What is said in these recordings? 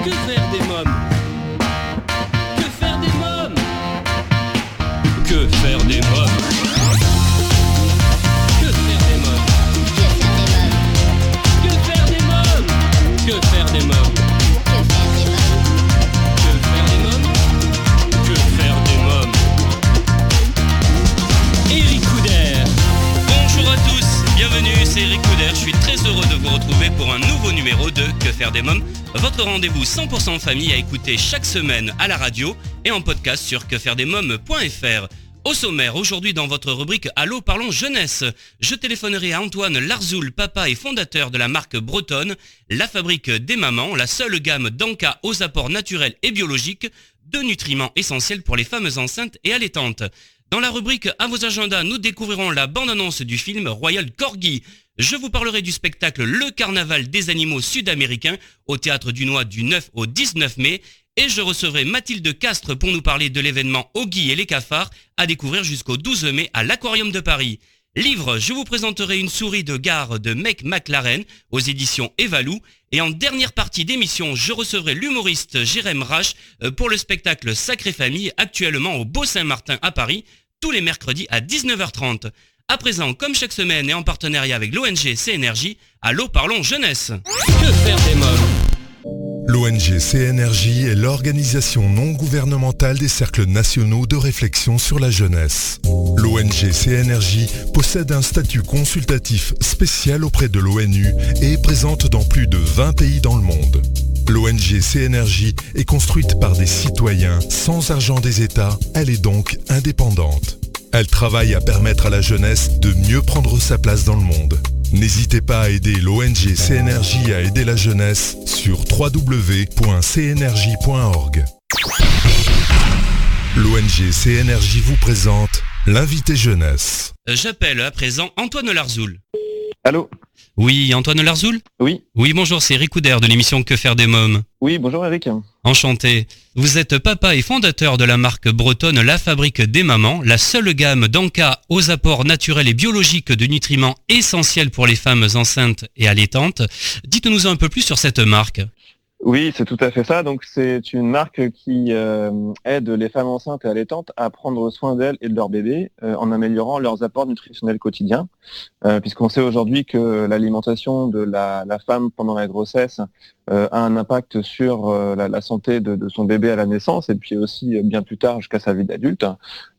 Que faire des mômes? Que faire des mômes? Que faire des mômes? Que faire des mômes? Que faire des mômes? Que faire des mômes? Que faire des mômes? Que faire des mômes? Eric Couder. Bonjour à tous, bienvenue, c'est Eric Couder. Je suis très heureux de vous retrouver pour un nouveau numéro de Que faire des mômes, votre rendez-vous 100% famille à écouter chaque semaine à la radio et en podcast sur quefairedesmômes.fr. Au sommaire, aujourd'hui dans votre rubrique Allô parlons jeunesse, je téléphonerai à Antoine Larzoul, papa et fondateur de la marque bretonne La Fabrique des Mamans, la seule gamme d'encas aux apports naturels et biologiques de nutriments essentiels pour les femmes enceintes et allaitantes. Dans la rubrique À vos agendas, nous découvrirons la bande-annonce du film Royal Corgi. Je vous parlerai du spectacle Le Carnaval des animaux sud-américains au Théâtre du Noix du 9 au 19 mai. Et je recevrai Mathilde Castres pour nous parler de l'événement Oggy et les cafards à découvrir jusqu'au 12 mai à l'Aquarium de Paris. Livre, je vous présenterai Une souris de gare de Mec McLaren aux éditions Evalou. Et en dernière partie d'émission, je recevrai l'humoriste Jérém Rache pour le spectacle Sacrée Famille, actuellement au Beau-Saint-Martin à Paris, tous les mercredis à 19h30. À présent, comme chaque semaine et en partenariat avec l'ONG CNRJ, Allô parlons jeunesse. Que faire des mômes? L'ONG CNRJ est l'organisation non gouvernementale des cercles nationaux de réflexion sur la jeunesse. L'ONG CNRJ possède un statut consultatif spécial auprès de l'ONU et est présente dans plus de 20 pays dans le monde. L'ONG CNRJ est construite par des citoyens sans argent des États, elle est donc indépendante. Elle travaille à permettre à la jeunesse de mieux prendre sa place dans le monde. N'hésitez pas à aider l'ONG CNRJ à aider la jeunesse sur www.cnrj.org. L'ONG CNRJ vous présente l'invité jeunesse. J'appelle à présent Antoine Larzoul. Allô? Oui, Antoine Larzoul? Oui. Oui, bonjour, c'est Eric Couder de l'émission Que faire des mômes. Oui, bonjour Eric. Enchanté. Vous êtes papa et fondateur de la marque bretonne La Fabrique des Mamans, la seule gamme d'encas aux apports naturels et biologiques de nutriments essentiels pour les femmes enceintes et allaitantes. Dites-nous un peu plus sur cette marque. Oui, c'est tout à fait ça. Donc c'est une marque qui aide les femmes enceintes et allaitantes à prendre soin d'elles et de leurs bébés en améliorant leurs apports nutritionnels quotidiens. Puisqu'on sait aujourd'hui que l'alimentation de la femme pendant la grossesse a un impact sur la santé de son bébé à la naissance et puis aussi bien plus tard jusqu'à sa vie d'adulte.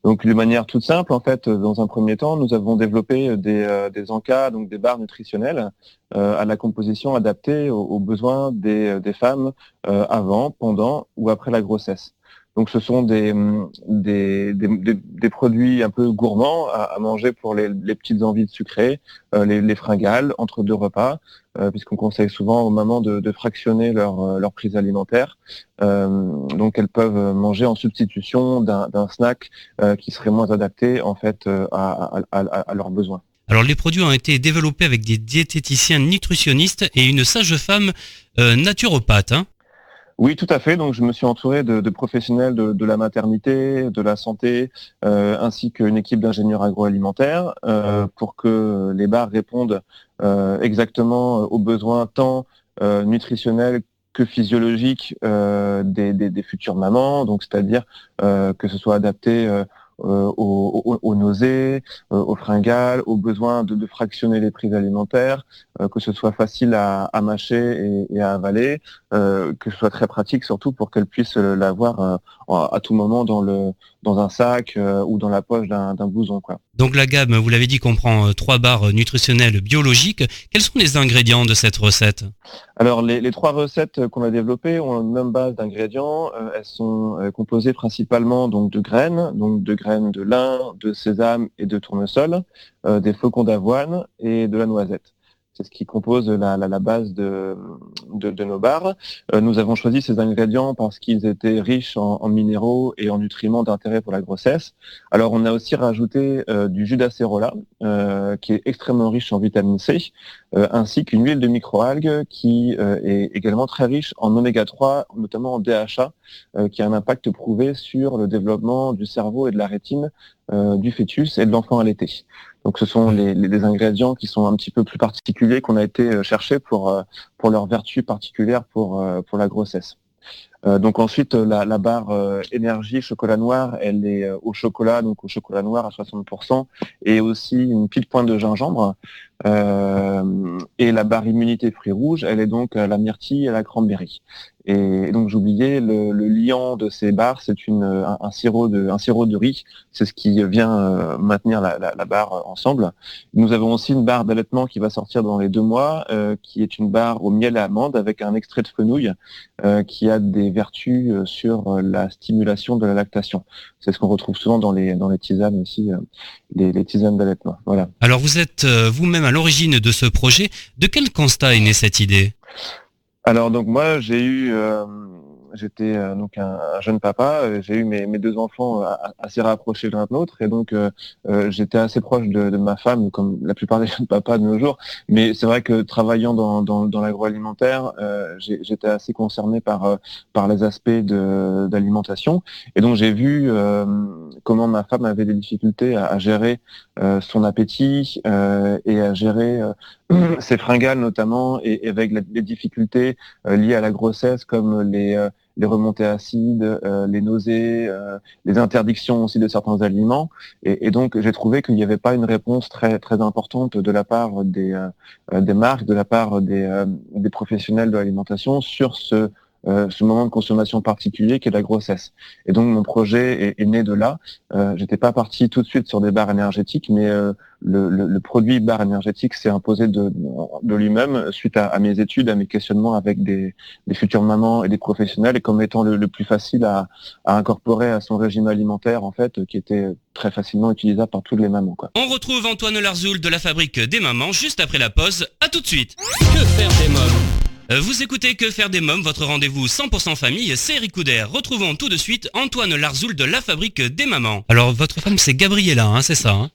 Donc de manière toute simple, en fait, dans un premier temps, nous avons développé des encas, donc des barres nutritionnelles à la composition adaptée aux besoins des femmes avant, pendant ou après la grossesse. Donc ce sont des produits un peu gourmands à manger pour les petites envies de sucré, les fringales entre deux repas, puisqu'on conseille souvent aux mamans de fractionner leur prise alimentaire. Donc elles peuvent manger en substitution d'un snack qui serait moins adapté en fait à leurs besoins. Alors les produits ont été développés avec des diététiciens nutritionnistes et une sage-femme naturopathe. Oui, tout à fait. Donc, je me suis entouré de professionnels de la maternité, de la santé, ainsi qu'une équipe d'ingénieurs agroalimentaires pour que les barres répondent exactement aux besoins tant nutritionnels que physiologiques des futures mamans. Donc, c'est-à-dire que ce soit adapté aux nausées, aux fringales, aux besoins de fractionner les prises alimentaires, que ce soit facile à mâcher et à avaler, que ce soit très pratique surtout pour qu'elles puissent l'avoir à tout moment dans un sac ou dans la poche d'un blouson, quoi. Donc la gamme, vous l'avez dit, comprend 3 barres nutritionnelles biologiques. Quels sont les ingrédients de cette recette? Alors les 3 recettes qu'on a développées ont une même base d'ingrédients. Elles sont composées principalement donc de graines de lin, de sésame et de tournesol, des flocons d'avoine et de la noisette. C'est ce qui compose la base de nos barres. Nous avons choisi ces ingrédients parce qu'ils étaient riches en minéraux et en nutriments d'intérêt pour la grossesse. Alors on a aussi rajouté du jus d'acérola, qui est extrêmement riche en vitamine C, ainsi qu'une huile de microalgues qui est également très riche en oméga 3, notamment en DHA, qui a un impact prouvé sur le développement du cerveau et de la rétine du fœtus et de l'enfant allaité. Donc ce sont les ingrédients qui sont un petit peu plus particuliers qu'on a été chercher pour leurs vertus particulières pour la grossesse. Donc ensuite, la barre énergie chocolat noir, elle est au chocolat, donc au chocolat noir à 60%, et aussi une petite pointe de gingembre. Et la barre immunité fruits rouges, elle est donc à la myrtille et à la cranberry. Et donc j'oubliais le liant de ces barres, c'est un sirop de riz, c'est ce qui vient maintenir la barre ensemble. Nous avons aussi une barre d'allaitement qui va sortir dans les 2 mois, qui est une barre au miel et amande avec un extrait de fenouil qui a des vertus sur la stimulation de la lactation. C'est ce qu'on retrouve souvent dans les tisanes aussi, les tisanes d'allaitement. Voilà. Alors vous êtes vous-même à l'origine de ce projet. De quel constat est née cette idée ? Alors donc moi j'étais donc un jeune papa, j'ai eu mes 2 enfants assez rapprochés l'un de l'autre, et donc j'étais assez proche de ma femme, comme la plupart des jeunes papas de nos jours. Mais c'est vrai que travaillant dans l'agroalimentaire, j'étais assez concerné par les aspects d'alimentation, et donc j'ai vu comment ma femme avait des difficultés à gérer son appétit et à gérer ses fringales notamment, et avec les difficultés liées à la grossesse, comme les remontées acides, les nausées, les interdictions aussi de certains aliments. Et donc j'ai trouvé qu'il n'y avait pas une réponse très très importante de la part des marques, de la part des professionnels de l'alimentation sur ce moment de consommation particulier qu'est la grossesse. Et donc mon projet est né de là. J'étais pas parti tout de suite sur des barres énergétiques, mais le produit barre énergétique s'est imposé de lui-même suite à mes études, à mes questionnements avec des futures mamans et des professionnels, et comme étant le plus facile à incorporer à son régime alimentaire, en fait, qui était très facilement utilisable par toutes les mamans, quoi. On retrouve Antoine Larzoul de la Fabrique des Mamans juste après la pause. À tout de suite. Que faire des mômes ? Vous écoutez Que faire des mômes, votre rendez-vous 100% famille, c'est Ricoudère. Retrouvons tout de suite Antoine Larzoul de la Fabrique des Mamans. Alors votre femme c'est Gabriella, hein, c'est ça hein ?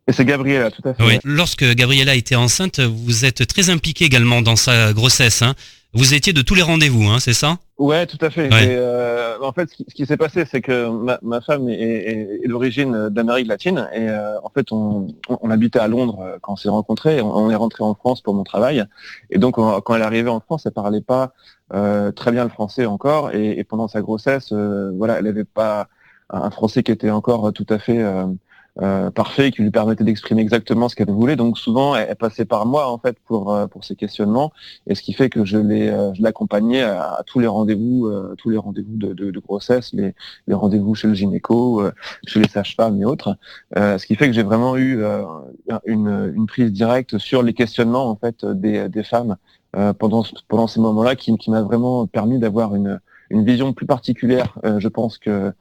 Et c'est Gabriella, tout à fait. Oui. Lorsque Gabriella était enceinte, vous êtes très impliqué également dans sa grossesse. Hein. Vous étiez de tous les rendez-vous, hein, c'est ça ? Ouais, tout à fait. Ouais. Et, en fait, ce qui s'est passé, c'est que ma femme est d'origine d'Amérique latine, et en fait, on habitait à Londres quand on s'est rencontrés. On est rentré en France pour mon travail, et donc quand elle est arrivée en France, elle parlait pas très bien le français encore, et pendant sa grossesse, voilà, elle n'avait pas un français qui était encore tout à fait parfait, qui lui permettait d'exprimer exactement ce qu'elle voulait. Donc souvent, elle passait par moi en fait pour ces questionnements, et ce qui fait que je l'accompagnais à tous les rendez-vous de grossesse, les rendez-vous chez le gynéco, chez les sages-femmes et autres. Ce qui fait que j'ai vraiment eu une prise directe sur les questionnements en fait des femmes pendant ces moments-là, qui m'a vraiment permis d'avoir une vision plus particulière, je pense que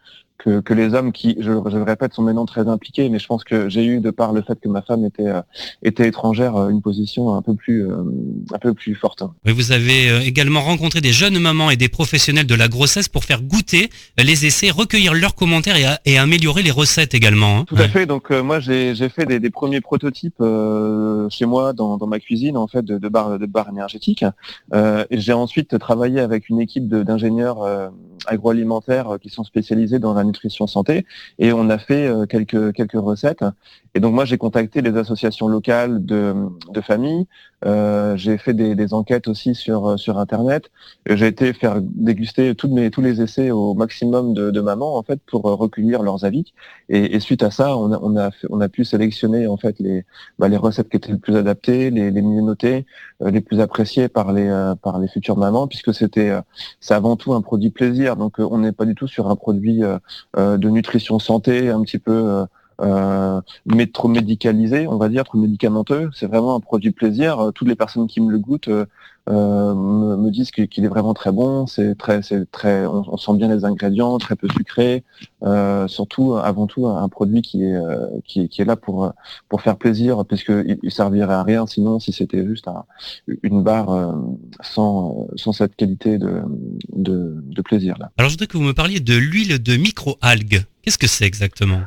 les hommes qui, je le répète, sont maintenant très impliqués, mais je pense que j'ai eu, de par le fait que ma femme était étrangère, une position un peu plus forte. Oui, vous avez également rencontré des jeunes mamans et des professionnels de la grossesse pour faire goûter les essais, recueillir leurs commentaires et améliorer les recettes également. Hein. Tout à fait. Donc moi j'ai fait des premiers prototypes chez moi dans ma cuisine en fait de barres énergétiques. Et j'ai ensuite travaillé avec une équipe d'ingénieurs agroalimentaires qui sont spécialisés dans la nutrition santé, et on a fait quelques recettes. Et donc moi j'ai contacté les associations locales de familles, j'ai fait des enquêtes aussi sur internet, j'ai été faire déguster tous les essais au maximum de mamans en fait pour recueillir leurs avis, et suite à ça on a pu sélectionner en fait les recettes qui étaient les plus adaptées, les mieux notées, les plus appréciées par les futures mamans, puisque c'est avant tout un produit plaisir. Donc on n'est pas du tout sur un produit de nutrition santé un petit peu mais trop médicalisé, on va dire, trop médicamenteux. C'est vraiment un produit plaisir. Toutes les personnes qui me le goûtent me disent qu'il est vraiment très bon. C'est très, on sent bien les ingrédients, très peu sucré. Surtout, avant tout, un produit qui est là pour faire plaisir, puisque il servirait à rien sinon, si c'était juste une barre sans cette qualité de plaisir là. Alors je voudrais que vous me parliez de l'huile de micro-algues. Qu'est-ce que c'est exactement ?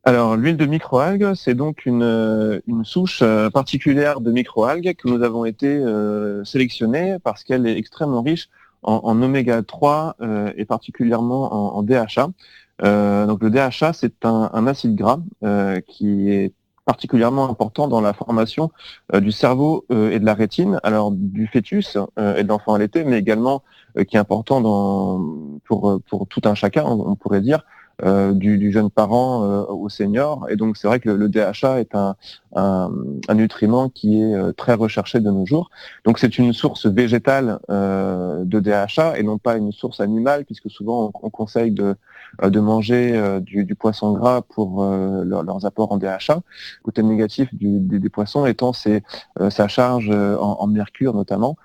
Alors, l'huile de microalgues, c'est donc une souche particulière de microalgues que nous avons été sélectionnée parce qu'elle est extrêmement riche en oméga 3 et particulièrement en DHA. Donc le DHA, c'est un acide gras qui est particulièrement important dans la formation du cerveau et de la rétine, alors du fœtus et de l'enfant allaité, mais également qui est important pour tout un chacun, on pourrait dire, du jeune parent au senior. Et donc c'est vrai que le DHA est un nutriment qui est très recherché de nos jours. Donc c'est une source végétale de DHA et non pas une source animale, puisque souvent on conseille de manger du poisson gras pour leurs apports en DHA. Le côté négatif des poissons étant sa charge en mercure notamment.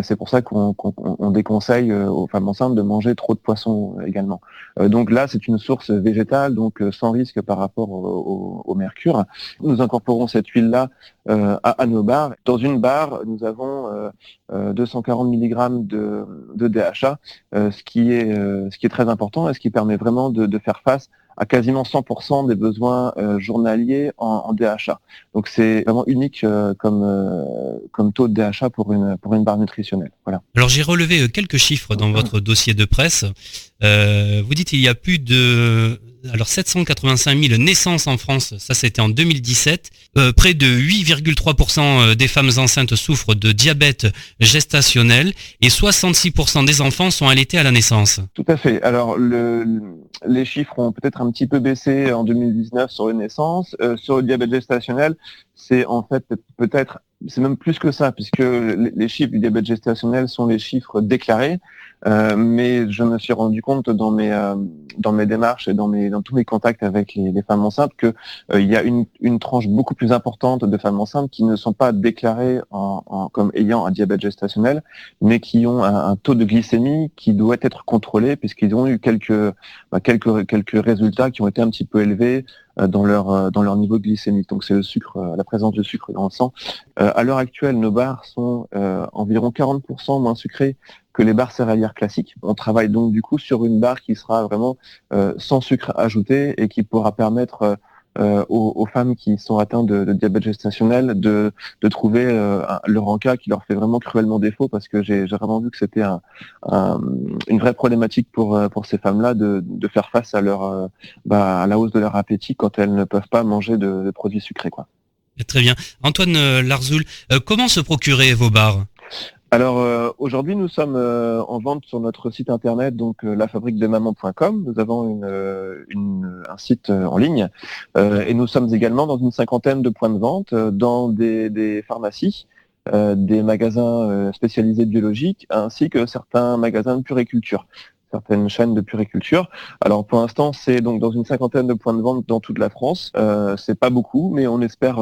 C'est pour ça qu'on déconseille aux femmes enceintes de manger trop de poissons également. Donc là, c'est une source végétale, donc sans risque par rapport au mercure. Nous incorporons cette huile-là à nos barres. Dans une barre, nous avons 240 mg de DHA, ce qui est très important et ce qui permet vraiment de faire face à quasiment 100% des besoins journaliers en DHA. Donc c'est vraiment unique comme taux de DHA pour une barre nutritionnelle. Voilà. Alors j'ai relevé quelques chiffres dans votre dossier de presse. Vous dites qu'il y a plus de 785 000 naissances en France, ça c'était en 2017. Près de 8,3% des femmes enceintes souffrent de diabète gestationnel et 66% des enfants sont allaités à la naissance. Tout à fait. Alors les chiffres ont peut-être un petit peu baissé en 2019 sur les naissances. Sur le diabète gestationnel, c'est en fait peut-être, c'est même plus que ça, puisque les chiffres du diabète gestationnel sont les chiffres déclarés. Mais je me suis rendu compte dans mes démarches et dans tous mes contacts avec les femmes enceintes que il y a une tranche beaucoup plus importante de femmes enceintes qui ne sont pas déclarées comme ayant un diabète gestationnel, mais qui ont un taux de glycémie qui doit être contrôlé, puisqu'ils ont eu quelques résultats qui ont été un petit peu élevés dans leur niveau glycémique. Donc c'est le sucre, la présence de sucre dans le sang. À l'heure actuelle, nos barres sont environ 40% moins sucrées que les barres céréalières classiques. On travaille donc du coup sur une barre qui sera vraiment sans sucre ajouté et qui pourra permettre aux femmes qui sont atteintes de diabète gestationnel de trouver leur encas qui leur fait vraiment cruellement défaut, parce que j'ai vraiment vu que c'était une vraie problématique pour ces femmes-là de faire face à à la hausse de leur appétit quand elles ne peuvent pas manger de produits sucrés, quoi. Très bien. Antoine Larzoul, comment se procurer vos barres ? Alors aujourd'hui nous sommes en vente sur notre site internet, donc lafabriquedesmamans.com. Nous avons un site en ligne et nous sommes également dans une 50aine de points de vente, dans des pharmacies, des magasins spécialisés biologiques, ainsi que certains magasins de puriculture, certaines chaînes de puriculture. Alors pour l'instant, c'est donc dans une 50aine de points de vente dans toute la France. C'est pas beaucoup, mais on espère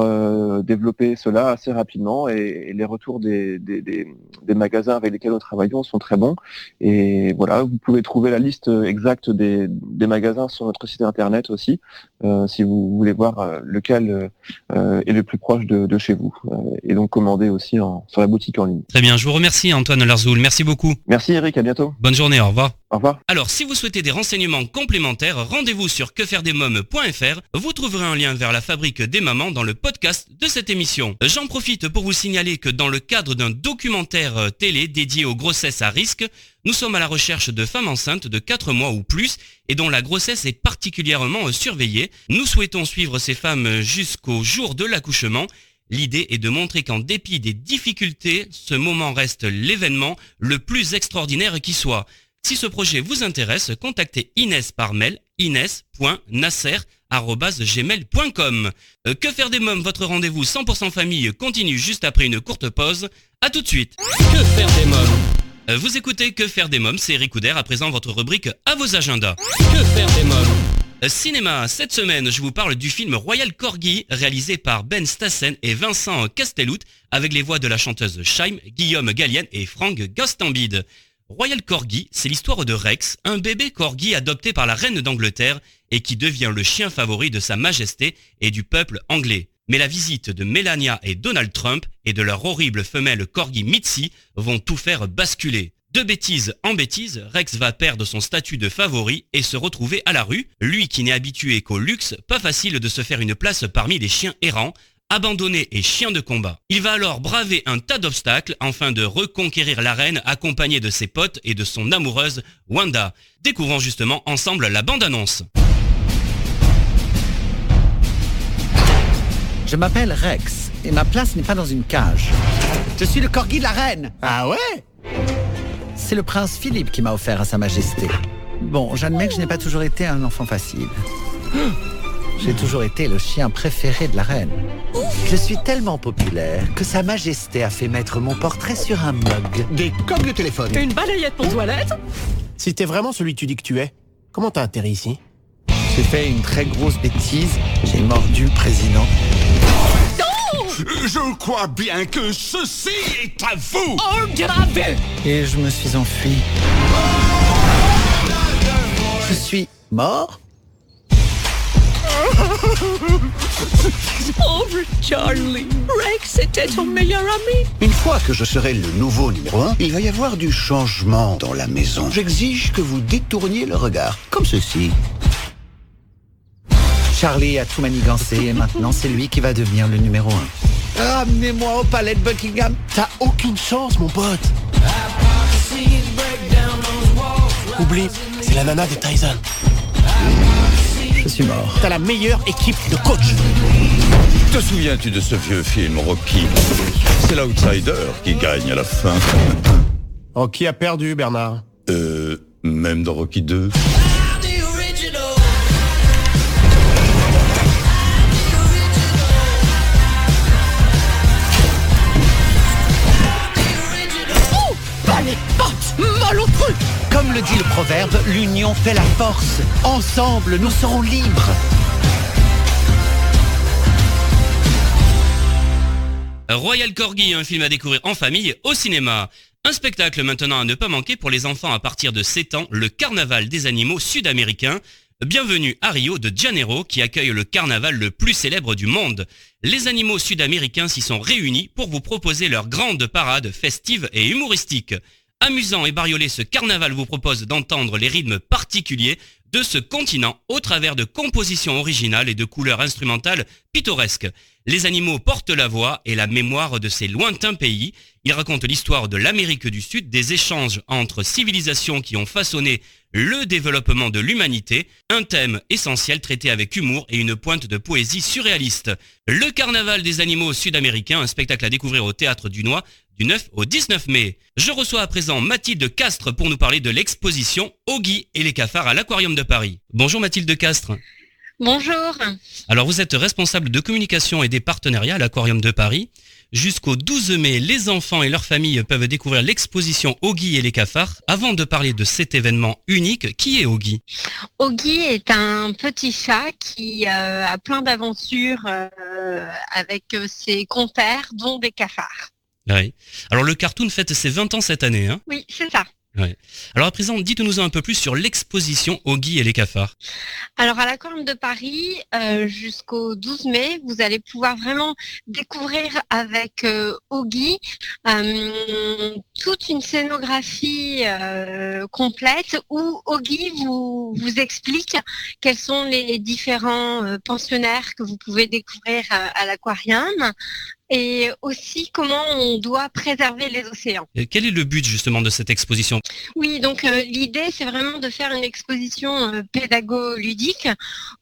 développer cela assez rapidement, et les retours des magasins avec lesquels nous travaillons sont très bons. Et voilà, vous pouvez trouver la liste exacte des magasins sur notre site internet aussi, si vous voulez voir lequel est le plus proche de chez vous, et donc commander aussi sur la boutique en ligne. Très bien, je vous remercie Antoine Larzoul, merci beaucoup. Merci Eric, à bientôt. Bonne journée, au revoir. Au revoir. Alors, si vous souhaitez des renseignements complémentaires, rendez-vous sur quefairedesmoms.fr. Vous trouverez un lien vers la fabrique des mamans dans le podcast de cette émission. J'en profite pour vous signaler que dans le cadre d'un documentaire télé dédié aux grossesses à risque, nous sommes à la recherche de femmes enceintes de 4 mois ou plus et dont la grossesse est particulièrement surveillée. Nous souhaitons suivre ces femmes jusqu'au jour de l'accouchement. L'idée est de montrer qu'en dépit des difficultés, ce moment reste l'événement le plus extraordinaire qui soit. Si ce projet vous intéresse, contactez Inès par mail, ines.nasser@gmail.com. Que faire des mômes, votre rendez-vous 100% famille continue juste après une courte pause. À tout de suite. Que faire des mômes ? Vous écoutez Que faire des mômes, c'est Eric Couder, à présent votre rubrique à vos agendas. Que faire des mômes ? Cinéma, cette semaine, je vous parle du film Royal Corgi, réalisé par Ben Stassen et Vincent Castellout, avec les voix de la chanteuse Chaim, Guillaume Gallienne et Franck Gastambide. Royal Corgi, c'est l'histoire de Rex, un bébé corgi adopté par la reine d'Angleterre et qui devient le chien favori de sa majesté et du peuple anglais. Mais la visite de Melania et Donald Trump et de leur horrible femelle corgi Mitzi vont tout faire basculer. De bêtise en bêtise, Rex va perdre son statut de favori et se retrouver à la rue. Lui qui n'est habitué qu'au luxe, pas facile de se faire une place parmi les chiens errants, abandonné et chien de combat. Il va alors braver un tas d'obstacles afin de reconquérir la reine accompagné de ses potes et de son amoureuse Wanda. Découvrons justement ensemble la bande-annonce. Je m'appelle Rex et ma place n'est pas dans une cage. Je suis le corgi de la reine. Ah ouais? C'est le prince Philippe qui m'a offert à sa majesté. Bon, j'admets que je n'ai pas toujours été un enfant facile. J'ai toujours été le chien préféré de la reine. Je suis tellement populaire que sa majesté a fait mettre mon portrait sur un mug. Des coques de téléphone. Une balayette pour toilette? Si t'es vraiment celui que tu dis que tu es, comment t'as atterri ici? J'ai fait une très grosse bêtise. J'ai mordu le président. Je crois bien que ceci est à vous. Oh, grave! Et je me suis enfui. Je suis mort? Pauvre Charlie. Rex était ton meilleur ami. Une fois que je serai le nouveau numéro 1, il va y avoir du changement dans la maison. J'exige que vous détourniez le regard, comme ceci. Charlie a tout manigancé et maintenant c'est lui qui va devenir le numéro 1. Ramenez-moi au palais de Buckingham. T'as aucune chance, mon pote. Oublie, c'est la nana de Tyson. Je suis mort. T'as la meilleure équipe de coach. Te souviens-tu de ce vieux film Rocky? C'est l'outsider qui gagne à la fin. Oh, qui a perdu, Bernard? Même dans Rocky 2. Les potes, mal au truc. Comme le dit le proverbe, l'union fait la force. Ensemble, nous serons libres. Royal Corgi, un film à découvrir en famille au cinéma. Un spectacle maintenant à ne pas manquer pour les enfants à partir de 7 ans, le Carnaval des animaux sud-américains. Bienvenue à Rio de Janeiro qui accueille le carnaval le plus célèbre du monde. Les animaux sud-américains s'y sont réunis pour vous proposer leur grande parade festive et humoristique. Amusant et bariolé, ce carnaval vous propose d'entendre les rythmes particuliers de ce continent au travers de compositions originales et de couleurs instrumentales pittoresques. Les animaux portent la voix et la mémoire de ces lointains pays. Ils racontent l'histoire de l'Amérique du Sud, des échanges entre civilisations qui ont façonné le développement de l'humanité, un thème essentiel traité avec humour et une pointe de poésie surréaliste. Le Carnaval des animaux sud-américains, un spectacle à découvrir au Théâtre du Noy du 9 au 19 mai. Je reçois à présent Mathilde Castres pour nous parler de l'exposition Oggy et les cafards à l'Aquarium de Paris. Bonjour Mathilde Castres. Bonjour. Alors vous êtes responsable de communication et des partenariats à l'Aquarium de Paris. Jusqu'au 12 mai, les enfants et leurs familles peuvent découvrir l'exposition Oggy et les cafards. Avant de parler de cet événement unique, qui est Oggy? Oggy est un petit chat qui a plein d'aventures avec ses compères, dont des cafards. Oui. Alors le cartoon fête ses 20 ans cette année, hein? Oui, c'est ça. Ouais. Alors à présent, dites-nous un peu plus sur l'exposition Oggy et les cafards. Alors à l'Aquarium de Paris, jusqu'au 12 mai, vous allez pouvoir vraiment découvrir avec Oggy toute une scénographie complète où Oggy vous explique quels sont les différents pensionnaires que vous pouvez découvrir à l'aquarium. Et aussi comment on doit préserver les océans. Et quel est le but justement de cette exposition? Oui, donc l'idée c'est vraiment de faire une exposition pédago-ludique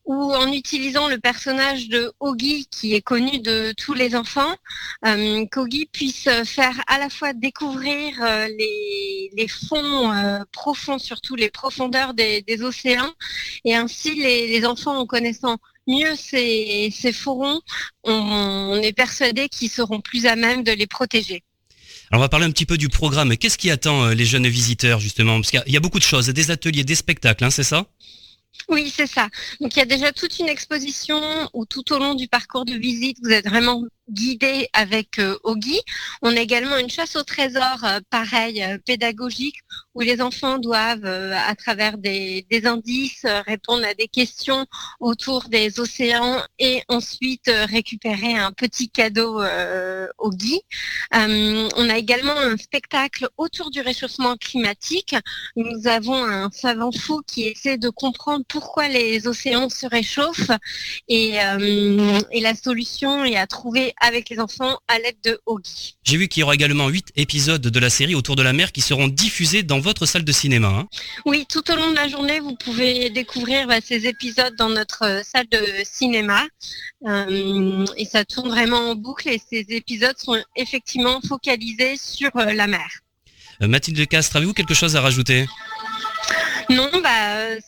où en utilisant le personnage de Oggy qui est connu de tous les enfants, qu'Oggy puisse faire à la fois découvrir les fonds profonds, surtout les profondeurs des océans, et ainsi les enfants en connaissant mieux ces forums, on est persuadé qu'ils seront plus à même de les protéger. Alors on va parler un petit peu du programme. Qu'est-ce qui attend les jeunes visiteurs justement? Parce qu'il y a beaucoup de choses, des ateliers, des spectacles, hein, c'est ça? Oui, c'est ça. Donc il y a déjà toute une exposition où tout au long du parcours de visite, vous êtes vraiment guidé avec Oggy. On a également une chasse au trésor, pareil, pédagogique, où les enfants doivent, à travers des indices, répondre à des questions autour des océans et ensuite récupérer un petit cadeau Oggy. On a également un spectacle autour du réchauffement climatique. Nous avons un savant fou qui essaie de comprendre pourquoi les océans se réchauffent et la solution est à trouver avec les enfants à l'aide de Oggy. J'ai vu qu'il y aura également 8 épisodes de la série Autour de la mer qui seront diffusés dans votre salle de cinéma. Hein. Oui, tout au long de la journée, vous pouvez découvrir ces épisodes dans notre salle de cinéma. Et ça tourne vraiment en boucle et ces épisodes sont effectivement focalisés sur la mer. Mathilde Castres, avez-vous quelque chose à rajouter ? Non,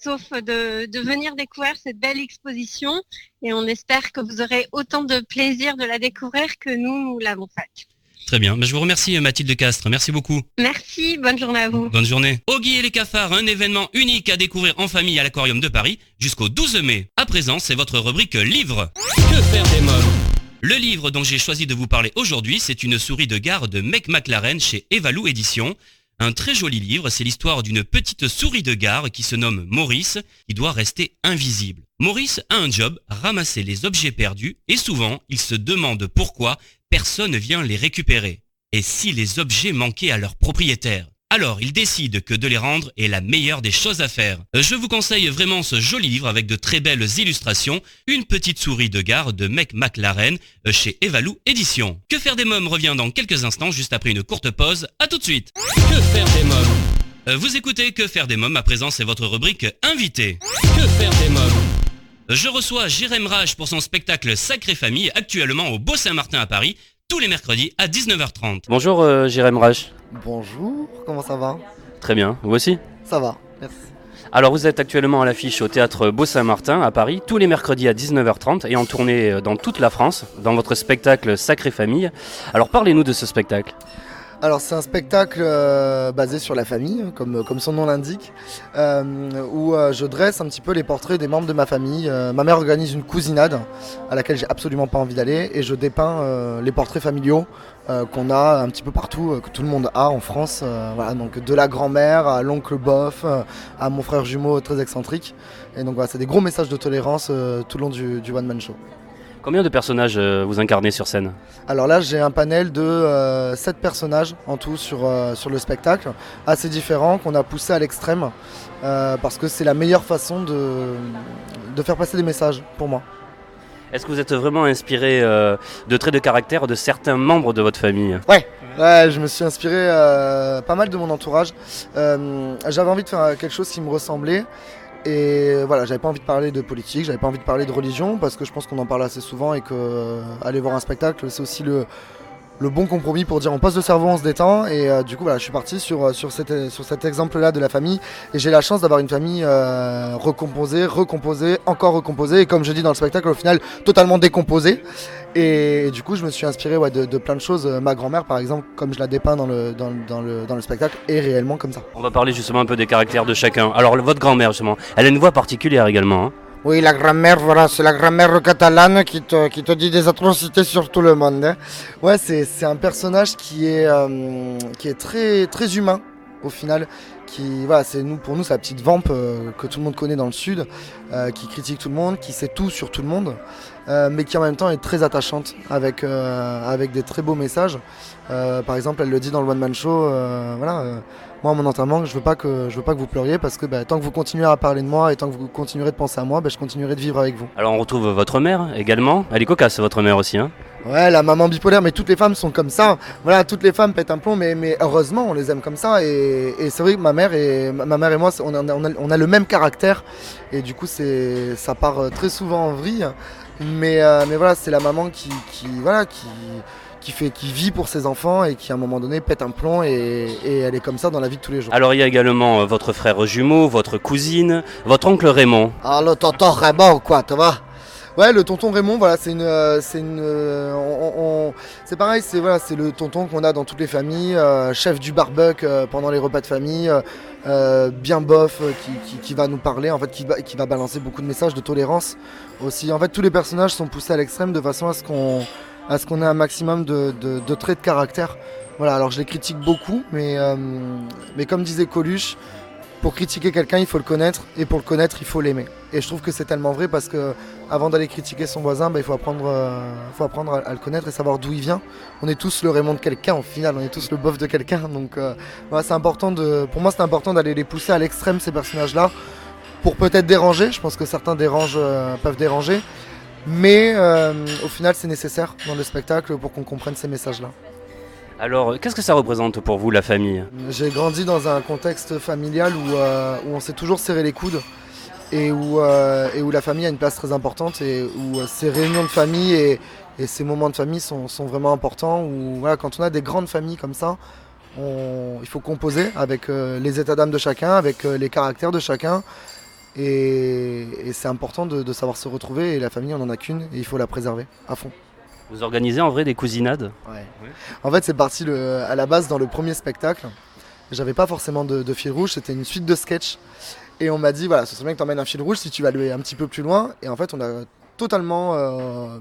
sauf de venir découvrir cette belle exposition et on espère que vous aurez autant de plaisir de la découvrir que nous l'avons faite. Très bien, je vous remercie Mathilde Castres, merci beaucoup. Merci, bonne journée à vous. Bonne journée. Oggy et les cafards, un événement unique à découvrir en famille à l'Aquarium de Paris jusqu'au 12 mai. À présent, c'est votre rubrique livre. Que faire des mômes ? Le livre dont j'ai choisi de vous parler aujourd'hui, c'est Une souris de gare de Mec McLaren chez Evalou Éditions. Un très joli livre, c'est l'histoire d'une petite souris de gare qui se nomme Maurice, qui doit rester invisible. Maurice a un job, ramasser les objets perdus, et souvent, il se demande pourquoi personne vient les récupérer. Et si les objets manquaient à leur propriétaire ? Alors, il décide que de les rendre est la meilleure des choses à faire. Je vous conseille vraiment ce joli livre avec de très belles illustrations, Une petite souris de gare de Mec McLaren chez Evalou Éditions. Que faire des mômes revient dans quelques instants, juste après une courte pause. À tout de suite. Que faire des mômes ? Vous écoutez Que faire des mômes, à présent c'est votre rubrique Invité. Que faire des mômes ? Je reçois Jérém Rage pour son spectacle Sacrée Famille, actuellement au Beau-Saint-Martin à Paris, tous les mercredis à 19h30. Bonjour Jérém Rage. Bonjour, comment ça va ? Très bien, vous aussi ? Ça va, merci. Alors vous êtes actuellement à l'affiche au théâtre Beau-Saint-Martin à Paris, tous les mercredis à 19h30 et en tournée dans toute la France, dans votre spectacle Sacrée Famille. Alors parlez-nous de ce spectacle. Alors c'est un spectacle basé sur la famille, comme son nom l'indique, où je dresse un petit peu les portraits des membres de ma famille. Ma mère organise une cousinade à laquelle j'ai absolument pas envie d'aller et je dépeins les portraits familiaux qu'on a un petit peu partout, que tout le monde a en France. Voilà, donc de la grand-mère à l'oncle bof, à mon frère jumeau très excentrique. Et donc voilà, c'est des gros messages de tolérance tout le long du one-man show. Combien de personnages vous incarnez sur scène ? Alors là, j'ai un panel de 7 personnages en tout sur le spectacle, assez différents, qu'on a poussé à l'extrême, parce que c'est la meilleure façon de faire passer des messages pour moi. Est-ce que vous êtes vraiment inspiré de traits de caractère de certains membres de votre famille ? Ouais, je me suis inspiré pas mal de mon entourage. J'avais envie de faire quelque chose qui me ressemblait. Et voilà, j'avais pas envie de parler de politique, j'avais pas envie de parler de religion parce que je pense qu'on en parle assez souvent et que aller voir un spectacle c'est aussi le bon compromis pour dire on pose le cerveau, on se détend et du coup voilà, je suis parti sur cet exemple-là de la famille et j'ai la chance d'avoir une famille recomposée, encore recomposée et comme je dis dans le spectacle au final totalement décomposée et du coup je me suis inspiré de plein de choses. Ma grand-mère par exemple, comme je la dépeins dans le spectacle, est réellement comme ça. On va parler justement un peu des caractères de chacun. Alors votre grand-mère justement, elle a une voix particulière également. Hein. Oui, la grand-mère, voilà, c'est la grand-mère catalane qui te dit des atrocités sur tout le monde. Hein. Ouais, c'est un personnage qui est très, très humain au final. Voilà, pour nous, c'est la petite vampe que tout le monde connaît dans le sud, qui critique tout le monde, qui sait tout sur tout le monde, mais qui en même temps est très attachante avec des très beaux messages. Par exemple, elle le dit dans le One Man Show, moi à mon enterrement, je veux pas que vous pleuriez parce que tant que vous continuerez à parler de moi et tant que vous continuerez de penser à moi, je continuerai de vivre avec vous. Alors on retrouve votre mère également, elle est cocasse votre mère aussi. Hein. Ouais, la maman bipolaire, mais toutes les femmes sont comme ça. Voilà, toutes les femmes pètent un plomb, mais heureusement on les aime comme ça. Et c'est vrai que ma mère et moi, on a le même caractère et du coup ça part très souvent en vrille. Mais voilà, c'est la maman qui vit pour ses enfants et qui à un moment donné pète un plomb et elle est comme ça dans la vie de tous les jours. Alors il y a également votre frère jumeau, votre cousine, votre oncle Raymond. Ah le tonton Raymond quoi, tu vois. Ouais, le tonton Raymond, voilà, c'est pareil, c'est le tonton qu'on a dans toutes les familles, chef du barbecue pendant les repas de famille, bien bof, qui va nous parler, en fait, qui va balancer beaucoup de messages de tolérance aussi. En fait, tous les personnages sont poussés à l'extrême de façon à ce qu'on ait un maximum de traits de caractère. Voilà, alors je les critique beaucoup, mais comme disait Coluche, pour critiquer quelqu'un, il faut le connaître, et pour le connaître, il faut l'aimer. Et je trouve que c'est tellement vrai parce que avant d'aller critiquer son voisin, il faut apprendre à le connaître et savoir d'où il vient. On est tous le Raymond de quelqu'un au final, on est tous le bof de quelqu'un. Donc voilà, pour moi, c'est important d'aller les pousser à l'extrême ces personnages-là pour peut-être déranger. Je pense que certains peuvent déranger, Mais au final, c'est nécessaire dans le spectacle pour qu'on comprenne ces messages-là. Alors, qu'est-ce que ça représente pour vous, la famille ? J'ai grandi dans un contexte familial où on s'est toujours serré les coudes et où la famille a une place très importante et où ces réunions de famille et ces moments de famille sont vraiment importants. Où, voilà, quand on a des grandes familles comme ça, il faut composer avec les états d'âme de chacun, avec les caractères de chacun. Et c'est important de savoir se retrouver et la famille on n'en a qu'une et il faut la préserver à fond. Vous organisez en vrai des cousinades ? Ouais. En fait c'est parti à la base dans le premier spectacle. J'avais pas forcément de fil rouge, c'était une suite de sketchs. Et on m'a dit voilà, ce serait bien que tu emmènes un fil rouge si tu vas aller un petit peu plus loin. Et en fait on a totalement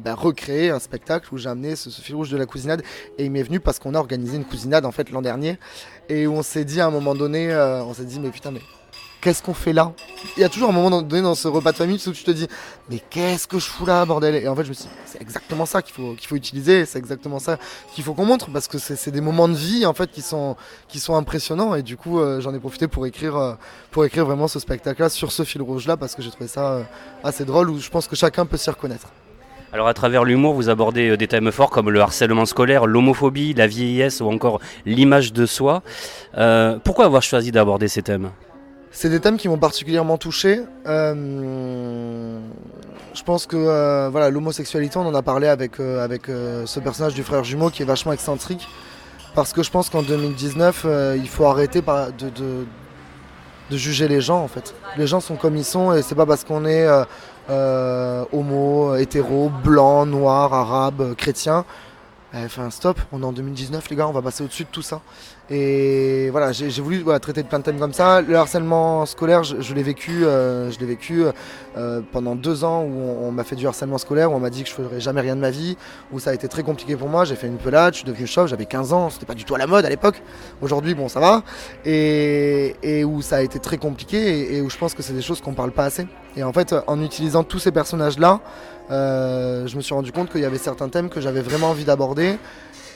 recréé un spectacle où j'ai amené ce fil rouge de la cousinade. Et il m'est venu parce qu'on a organisé une cousinade en fait l'an dernier. Et où on s'est dit à un moment donné, on s'est dit mais putain mais qu'est-ce qu'on fait là ? Il y a toujours un moment donné dans ce repas de famille où tu te dis mais qu'est-ce que je fous là bordel ? Et en fait je me suis dit c'est exactement ça qu'il faut utiliser, c'est exactement ça qu'il faut qu'on montre parce que c'est des moments de vie en fait qui sont impressionnants et du coup j'en ai profité pour écrire vraiment ce spectacle là sur ce fil rouge là parce que j'ai trouvé ça assez drôle où je pense que chacun peut s'y reconnaître. Alors à travers l'humour, vous abordez des thèmes forts comme le harcèlement scolaire, l'homophobie, la vieillesse ou encore l'image de soi. Pourquoi avoir choisi d'aborder ces thèmes ? C'est des thèmes qui m'ont particulièrement touché. Je pense que voilà, l'homosexualité, on en a parlé avec ce personnage du frère jumeau qui est vachement excentrique. Parce que je pense qu'en 2019, il faut arrêter de juger les gens en fait. Les gens sont comme ils sont et c'est pas parce qu'on est homo, hétéro, blanc, noir, arabe, chrétien. Enfin stop, on est en 2019 les gars, on va passer au-dessus de tout ça. Et voilà, j'ai voulu traiter de plein de thèmes comme ça. Le harcèlement scolaire, je l'ai vécu pendant 2 ans où on m'a fait du harcèlement scolaire, où on m'a dit que je ferais jamais rien de ma vie, où ça a été très compliqué pour moi. J'ai fait une pelade, je suis devenu chauve, j'avais 15 ans, c'était pas du tout à la mode à l'époque. Aujourd'hui, bon, ça va. Et où ça a été très compliqué et où je pense que c'est des choses qu'on parle pas assez. Et en fait, en utilisant tous ces personnages-là, je me suis rendu compte qu'il y avait certains thèmes que j'avais vraiment envie d'aborder.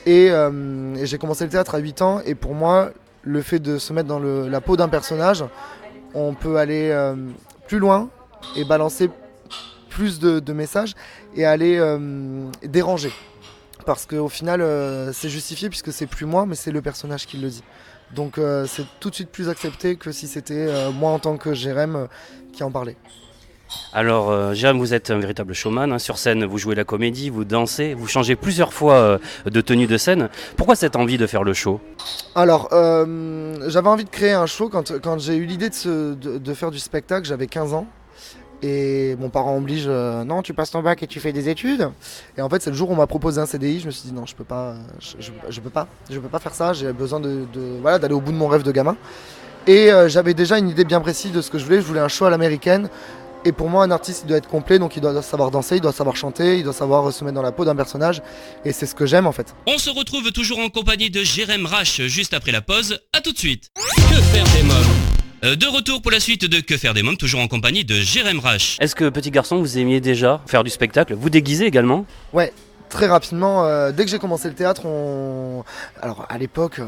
Et j'ai commencé le théâtre à 8 ans et pour moi, le fait de se mettre dans la peau d'un personnage, on peut aller plus loin et balancer plus de messages et aller déranger. Parce qu'au final, c'est justifié puisque c'est plus moi, mais c'est le personnage qui le dit. Donc c'est tout de suite plus accepté que si c'était moi en tant que Jérém qui en parlait. Alors Jérém, vous êtes un véritable showman, hein. Sur scène vous jouez la comédie, vous dansez, vous changez plusieurs fois de tenue de scène. Pourquoi cette envie de faire le show ? Alors j'avais envie de créer un show quand j'ai eu l'idée de faire du spectacle, j'avais 15 ans. Et mon parent oblige, non tu passes ton bac et tu fais des études. Et en fait c'est le jour où on m'a proposé un CDI, je me suis dit non je peux pas faire ça, j'ai besoin d'aller au bout de mon rêve de gamin. Et j'avais déjà une idée bien précise de ce que je voulais un show à l'américaine. Et pour moi, un artiste, il doit être complet, donc il doit savoir danser, il doit savoir chanter, il doit savoir se mettre dans la peau d'un personnage. Et c'est ce que j'aime en fait. On se retrouve toujours en compagnie de Jérém Rache juste après la pause. À tout de suite. Que faire des mômes ? De retour pour la suite de Que faire des mômes, toujours en compagnie de Jérém Rache. Est-ce que petit garçon, vous aimiez déjà faire du spectacle ? Vous déguisez également ? Ouais. Très rapidement, dès que j'ai commencé le théâtre, alors à l'époque,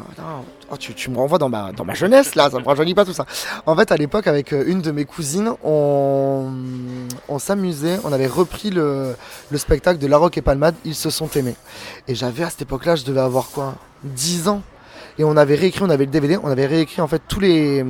tu me renvoies dans ma jeunesse là, ça me rajeunit pas tout ça. En fait, à l'époque, avec une de mes cousines, on s'amusait, on avait repris le spectacle de La Roque et Palmade, Ils se sont aimés. Et j'avais à cette époque-là, je devais avoir 10 ans. Et on avait le DVD, on avait réécrit en fait tous les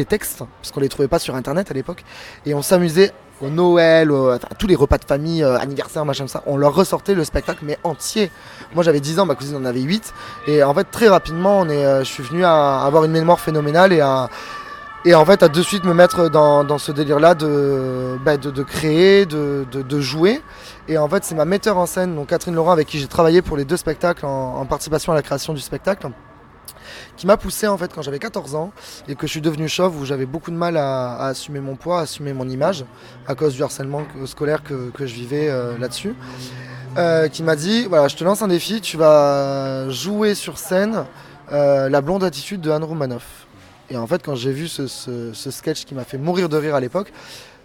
textes, parce qu'on les trouvait pas sur internet à l'époque. Et on s'amusait au Noël, à tous les repas de famille, anniversaire, machin ça, on leur ressortait le spectacle mais entier. Moi j'avais 10 ans, ma cousine en avait 8. Et en fait très rapidement, je suis venu à avoir une mémoire phénoménale et en fait à de suite me mettre dans ce délire-là de créer, de jouer. Et en fait c'est ma metteur en scène, donc Catherine Laurent, avec qui j'ai travaillé pour les 2 spectacles en participation à la création du spectacle, qui m'a poussé en fait quand j'avais 14 ans et que je suis devenu chauve, où j'avais beaucoup de mal à assumer mon poids, à assumer mon image à cause du harcèlement scolaire que je vivais là-dessus, qui m'a dit voilà, je te lance un défi, tu vas jouer sur scène la blonde attitude de Anne Roumanoff. Et en fait quand j'ai vu ce sketch qui m'a fait mourir de rire à l'époque,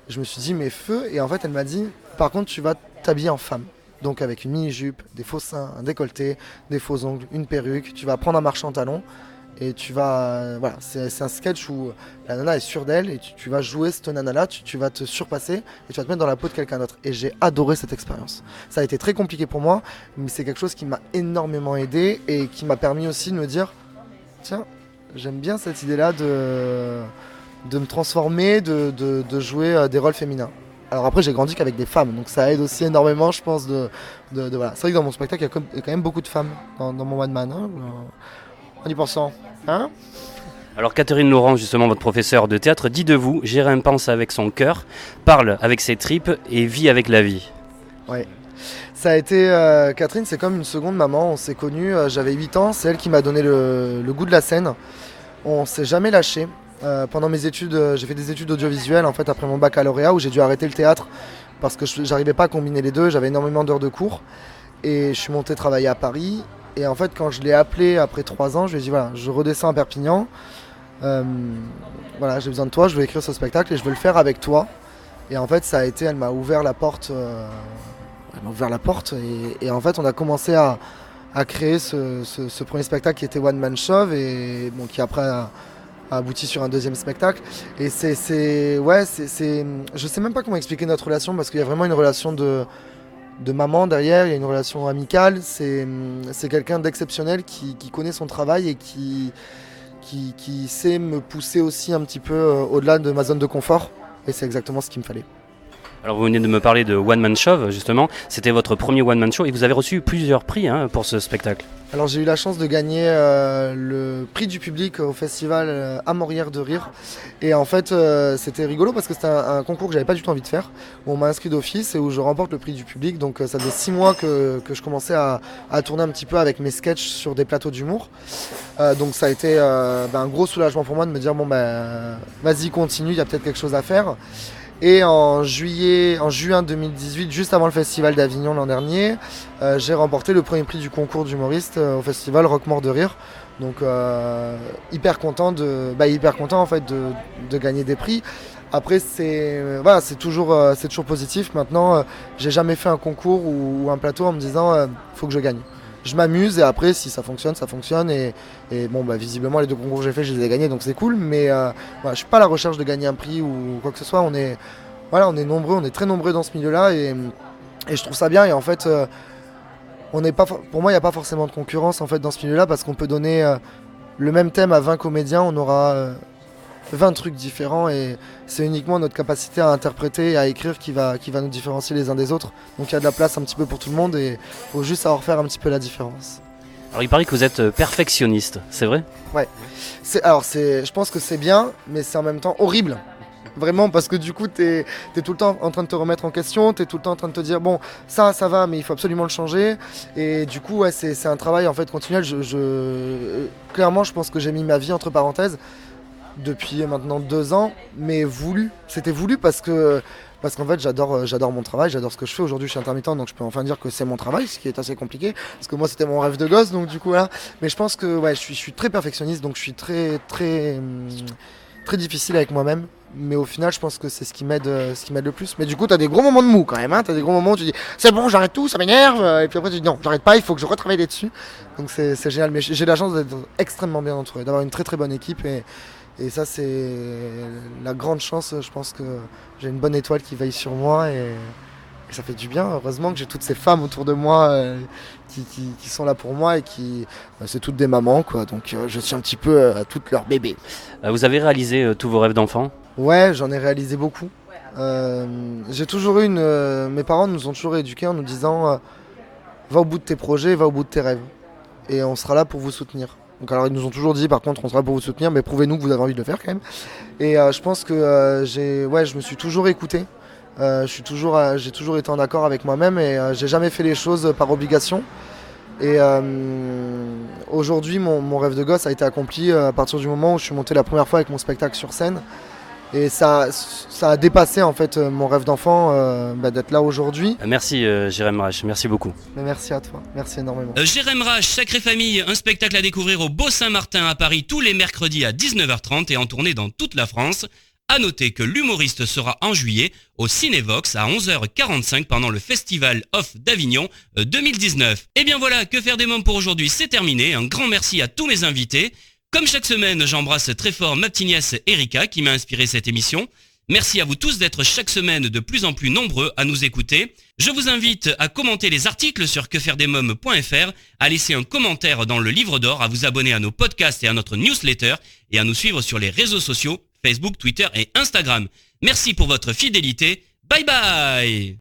je me suis dit mais feu. Et en fait elle m'a dit par contre tu vas t'habiller en femme. Donc avec une mini-jupe, des faux seins, un décolleté, des faux ongles, une perruque, tu vas prendre un marché en talons Et tu vas... voilà, c'est un sketch où la nana est sûre d'elle et tu vas jouer cette nana-là, tu vas te surpasser et tu vas te mettre dans la peau de quelqu'un d'autre. Et j'ai adoré cette expérience. Ça a été très compliqué pour moi, mais c'est quelque chose qui m'a énormément aidé et qui m'a permis aussi de me dire, tiens, j'aime bien cette idée-là de me transformer, de jouer des rôles féminins. Alors après, j'ai grandi qu'avec des femmes, donc ça aide aussi énormément, je pense, voilà. C'est vrai que dans mon spectacle, il y a quand même beaucoup de femmes dans mon One Man, hein, en y pensant. Hein? Alors Catherine Laurent, justement votre professeure de théâtre, dit de vous, Jérém pense avec son cœur, parle avec ses tripes et vit avec la vie. Ouais. Ça a été, Catherine, c'est comme une seconde maman, on s'est connus, j'avais 8 ans, c'est elle qui m'a donné le goût de la scène. On s'est jamais lâché. Pendant mes études, j'ai fait des études audiovisuelles en fait après mon baccalauréat où j'ai dû arrêter le théâtre parce que j'arrivais pas à combiner les deux, j'avais énormément d'heures de cours et je suis monté travailler à Paris. Et en fait, quand je l'ai appelé après 3 ans, je lui ai dit voilà, je redescends à Perpignan. Voilà, j'ai besoin de toi, je veux écrire ce spectacle et je veux le faire avec toi. Et en fait, ça a été, elle m'a ouvert la porte. Et en fait, on a commencé à créer ce premier spectacle qui était One Man Show et bon, qui après a abouti sur un deuxième spectacle. Et je sais même pas comment expliquer notre relation parce qu'il y a vraiment une relation de maman derrière, il y a une relation amicale, c'est quelqu'un d'exceptionnel qui connaît son travail et qui sait me pousser aussi un petit peu au-delà de ma zone de confort et c'est exactement ce qu'il me fallait. Alors vous venez de me parler de One Man Show justement, c'était votre premier One Man Show et vous avez reçu plusieurs prix pour ce spectacle. Alors j'ai eu la chance de gagner le prix du public au festival Amorières de Rire et en fait c'était rigolo parce que c'était un concours que j'avais pas du tout envie de faire où on m'a inscrit d'office et où je remporte le prix du public donc ça faisait 6 mois que je commençais à tourner un petit peu avec mes sketchs sur des plateaux d'humour donc ça a été un gros soulagement pour moi de me dire bon vas-y continue, il y a peut-être quelque chose à faire. Et en juin 2018, juste avant le festival d'Avignon l'an dernier, j'ai remporté le premier prix du concours d'humoriste au festival Roquemort de Rire. Donc hyper content en fait de gagner des prix. Après c'est toujours positif. Maintenant, j'ai jamais fait un concours ou un plateau en me disant faut que je gagne. Je m'amuse et après si ça fonctionne, ça fonctionne et bon visiblement les 2 concours que j'ai fait je les ai gagnés donc c'est cool mais je suis pas à la recherche de gagner un prix ou quoi que ce soit, on est nombreux, on est très nombreux dans ce milieu-là et je trouve ça bien et en fait pour moi il n'y a pas forcément de concurrence en fait dans ce milieu-là parce qu'on peut donner le même thème à 20 comédiens, on aura 20 trucs différents et c'est uniquement notre capacité à interpréter et à écrire qui va nous différencier les uns des autres. Donc il y a de la place un petit peu pour tout le monde et il faut juste savoir faire un petit peu la différence. Alors il paraît que vous êtes perfectionniste, c'est vrai ? Ouais. Je pense que c'est bien, mais c'est en même temps horrible. Vraiment parce que du coup t'es tout le temps en train de te remettre en question, t'es tout le temps en train de te dire bon ça va mais il faut absolument le changer et du coup c'est un travail en fait continuel. Clairement je pense que j'ai mis ma vie entre parenthèses depuis maintenant 2 ans, mais c'était voulu parce qu'en fait j'adore mon travail, j'adore ce que je fais. Aujourd'hui je suis intermittent donc je peux enfin dire que c'est mon travail, ce qui est assez compliqué parce que moi c'était mon rêve de gosse donc du coup voilà. Mais je pense que je suis très perfectionniste donc je suis très très difficile avec moi-même. Mais au final je pense que c'est ce qui m'aide le plus. Mais du coup t'as des gros moments de mou quand même, hein. T'as des gros moments où tu dis c'est bon j'arrête tout, ça m'énerve et puis après tu dis non j'arrête pas, il faut que je retravaille dessus. Donc c'est génial, mais j'ai la chance d'être extrêmement bien entouré, d'avoir une très très bonne équipe et ça c'est la grande chance. Je pense que j'ai une bonne étoile qui veille sur moi et ça fait du bien. Heureusement que j'ai toutes ces femmes autour de moi qui sont là pour moi et c'est toutes des mamans quoi. Donc je suis un petit peu à toutes leurs bébés. Vous avez réalisé tous vos rêves d'enfant ? Ouais, j'en ai réalisé beaucoup. J'ai toujours eu mes parents nous ont toujours éduqués en nous disant va au bout de tes projets, va au bout de tes rêves et on sera là pour vous soutenir. Donc alors ils nous ont toujours dit par contre on sera là pour vous soutenir mais prouvez-nous que vous avez envie de le faire quand même. Et je pense que je me suis toujours écouté. J'ai toujours été en accord avec moi-même et j'ai jamais fait les choses par obligation. Et aujourd'hui mon rêve de gosse a été accompli à partir du moment où je suis monté la première fois avec mon spectacle sur scène. Et ça a dépassé en fait mon rêve d'enfant d'être là aujourd'hui. Merci Jérém Rache, merci beaucoup. Mais merci à toi, merci énormément. Jérém Rache, Sacrée Famille, un spectacle à découvrir au Beau Saint-Martin à Paris tous les mercredis à 19h30 et en tournée dans toute la France. À noter que l'humoriste sera en juillet au Cinévox à 11h45 pendant le Festival Off d'Avignon 2019. Et bien voilà, Que faire des mômes pour aujourd'hui, c'est terminé. Un grand merci à tous mes invités. Comme chaque semaine, j'embrasse très fort ma petite nièce Erika qui m'a inspiré cette émission. Merci à vous tous d'être chaque semaine de plus en plus nombreux à nous écouter. Je vous invite à commenter les articles sur quefairedesmoms.fr, à laisser un commentaire dans le livre d'or, à vous abonner à nos podcasts et à notre newsletter et à nous suivre sur les réseaux sociaux, Facebook, Twitter et Instagram. Merci pour votre fidélité. Bye bye!